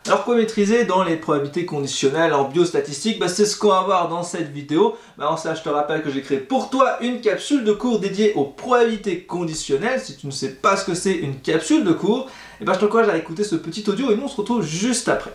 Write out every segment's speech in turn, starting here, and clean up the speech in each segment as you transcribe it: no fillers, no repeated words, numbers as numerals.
Alors quoi maîtriser dans les probabilités conditionnelles en biostatistique, c'est ce qu'on va voir dans cette vidéo. En ça, je te rappelle que j'ai créé pour toi une capsule de cours dédiée aux probabilités conditionnelles. Si tu ne sais pas ce que c'est une capsule de cours, je t'encourage à écouter ce petit audio et nous on se retrouve juste après.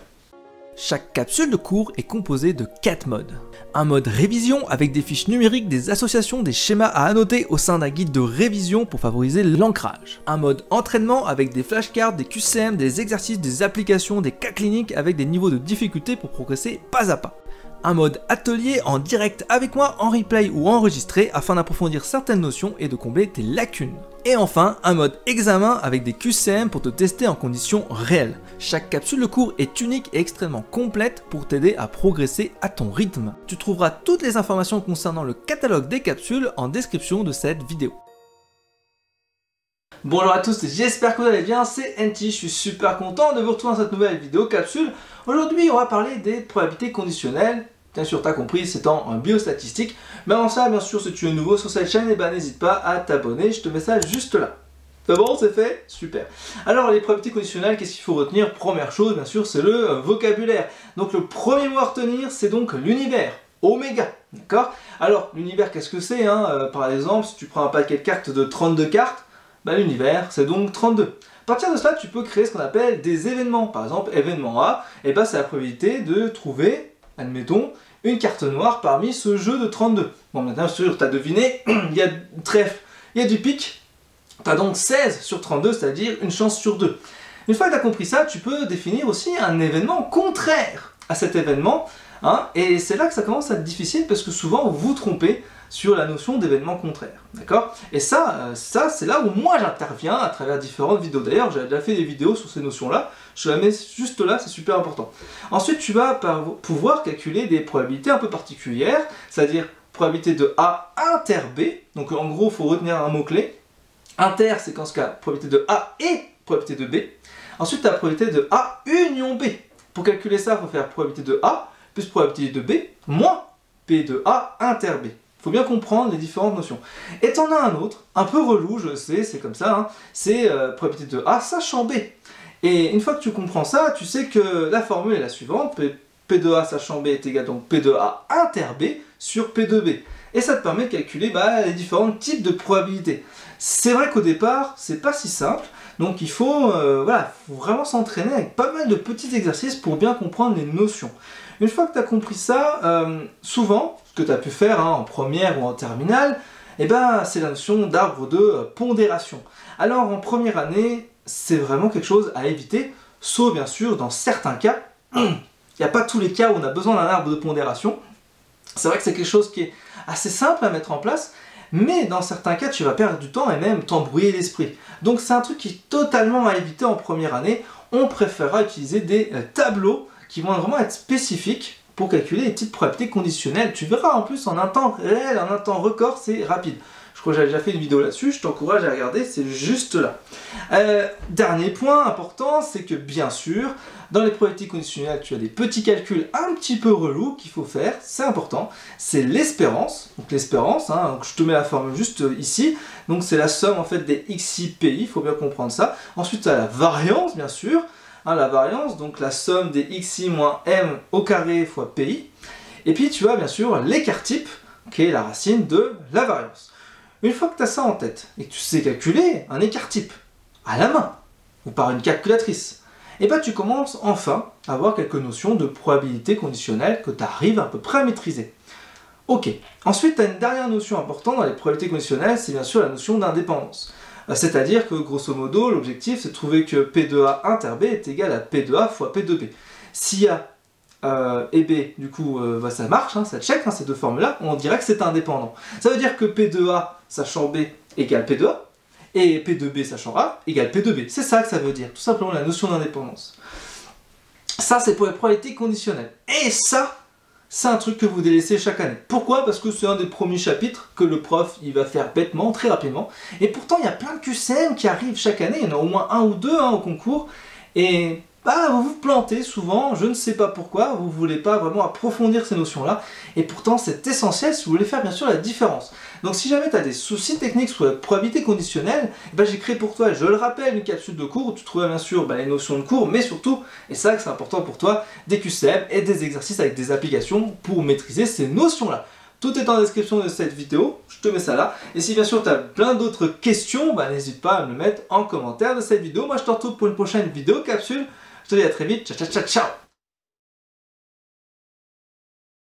Chaque capsule de cours est composée de 4 modes. Un mode révision avec des fiches numériques, des associations, des schémas à annoter au sein d'un guide de révision pour favoriser l'ancrage. Un mode entraînement avec des flashcards, des QCM, des exercices, des applications, des cas cliniques avec des niveaux de difficulté pour progresser pas à pas. Un mode atelier en direct avec moi, en replay ou enregistré afin d'approfondir certaines notions et de combler tes lacunes. Et enfin, un mode examen avec des QCM pour te tester en conditions réelles. Chaque capsule de cours est unique et extrêmement complète pour t'aider à progresser à ton rythme. Tu trouveras toutes les informations concernant le catalogue des capsules en description de cette vidéo. Bonjour à tous, j'espère que vous allez bien, c'est NT, je suis super content de vous retrouver dans cette nouvelle vidéo capsule. Aujourd'hui, on va parler des probabilités conditionnelles. Bien sûr, tu as compris, c'est en biostatistique. Mais avant ça, bien sûr, si tu es nouveau sur cette chaîne, n'hésite pas à t'abonner, je te mets ça juste là. C'est bon, c'est fait? Super. Alors, les probabilités conditionnelles, qu'est-ce qu'il faut retenir? Première chose, bien sûr, c'est le vocabulaire. Donc, le premier mot à retenir, c'est donc l'univers, oméga. D'accord? Alors, l'univers, qu'est-ce que c'est? Par exemple, si tu prends un paquet de cartes de 32 cartes, l'univers, c'est donc 32. À partir de cela, tu peux créer ce qu'on appelle des événements. Par exemple, événement A, c'est la probabilité de trouver, admettons, une carte noire parmi ce jeu de 32. Bon, maintenant, sûr, tu as deviné, il y a trèfle, il y a du pic. Tu as donc 16 sur 32, c'est-à-dire une chance sur 2. Une fois que tu as compris ça, tu peux définir aussi un événement contraire à cet événement. Et c'est là que ça commence à être difficile parce que souvent, vous vous trompez sur la notion d'événement contraire. D'accord? Et ça c'est là où moi j'interviens à travers différentes vidéos. D'ailleurs, j'ai déjà fait des vidéos sur ces notions-là. Je la mets juste là, c'est super important. Ensuite, tu vas pouvoir calculer des probabilités un peu particulières, c'est-à-dire probabilité de A inter B. Donc en gros, il faut retenir un mot-clé. Inter, c'est qu'en ce cas, probabilité de A et probabilité de B. Ensuite, tu as la probabilité de A union B. Pour calculer ça, il faut faire probabilité de A plus probabilité de B moins P de A inter B. Il faut bien comprendre les différentes notions. Et t'en as un autre, un peu relou, je sais, c'est comme ça, c'est probabilité de A sachant B. Et une fois que tu comprends ça, tu sais que la formule est la suivante, P de A sachant B est égal donc P de A inter B sur P de B. Et ça te permet de calculer les différents types de probabilités. C'est vrai qu'au départ, c'est pas si simple, donc il faut, faut vraiment s'entraîner avec pas mal de petits exercices pour bien comprendre les notions. Une fois que tu as compris ça, souvent, ce que tu as pu faire en première ou en terminale, c'est la notion d'arbre de pondération. Alors en première année, c'est vraiment quelque chose à éviter, sauf bien sûr dans certains cas. Il n'y a pas tous les cas où on a besoin d'un arbre de pondération. C'est vrai que c'est quelque chose qui est assez simple à mettre en place, mais dans certains cas, tu vas perdre du temps et même t'embrouiller l'esprit. Donc c'est un truc qui est totalement à éviter en première année. On préférera utiliser des tableaux qui vont vraiment être spécifiques pour calculer les petites probabilités conditionnelles. Tu verras en plus en un temps réel, en un temps record, c'est rapide. Je crois que j'ai déjà fait une vidéo là-dessus, je t'encourage à regarder, c'est juste là. Dernier point important, c'est que bien sûr, dans les probabilités conditionnelles, tu as des petits calculs un petit peu relous qu'il faut faire, c'est important. C'est l'espérance, donc l'espérance, je te mets la formule juste ici, donc c'est la somme en fait des XIPI, il faut bien comprendre ça. Ensuite, tu as la variance, bien sûr. La variance, donc la somme des xi moins m au carré fois pi. Et puis tu as bien sûr l'écart type, qui est la racine de la variance. Une fois que tu as ça en tête, et que tu sais calculer un écart type à la main, ou par une calculatrice, tu commences enfin à avoir quelques notions de probabilité conditionnelle que tu arrives à peu près à maîtriser. Ok, ensuite tu as une dernière notion importante dans les probabilités conditionnelles, c'est bien sûr la notion d'indépendance. C'est-à-dire que, grosso modo, l'objectif, c'est de trouver que P de A inter B est égal à P de A fois P de B. Si A et B, du coup, ça marche, ça check, ces deux formules-là, on dirait que c'est indépendant. Ça veut dire que P de A sachant B égale P de A, et P de B sachant A égale P de B. C'est ça que ça veut dire, tout simplement la notion d'indépendance. Ça, c'est pour les probabilités conditionnelles. Et ça, c'est un truc que vous délaissez chaque année. Pourquoi? Parce que c'est un des premiers chapitres que le prof il va faire bêtement, très rapidement. Et pourtant, il y a plein de QCM qui arrivent chaque année. Il y en a au moins un ou deux au concours. Et bah, vous vous plantez souvent, je ne sais pas pourquoi, vous ne voulez pas vraiment approfondir ces notions-là, et pourtant c'est essentiel si vous voulez faire bien sûr la différence. Donc si jamais tu as des soucis techniques sur la probabilité conditionnelle, bah, j'ai créé pour toi, je le rappelle, une capsule de cours où tu trouveras bien sûr les notions de cours, mais surtout, et ça que c'est important pour toi, des QCM et des exercices avec des applications pour maîtriser ces notions-là. Tout est en description de cette vidéo, je te mets ça là. Et si bien sûr tu as plein d'autres questions, bah, n'hésite pas à me le mettre en commentaire de cette vidéo. Moi je te retrouve pour une prochaine vidéo capsule. Je te dis à très vite, ciao ciao ciao ciao.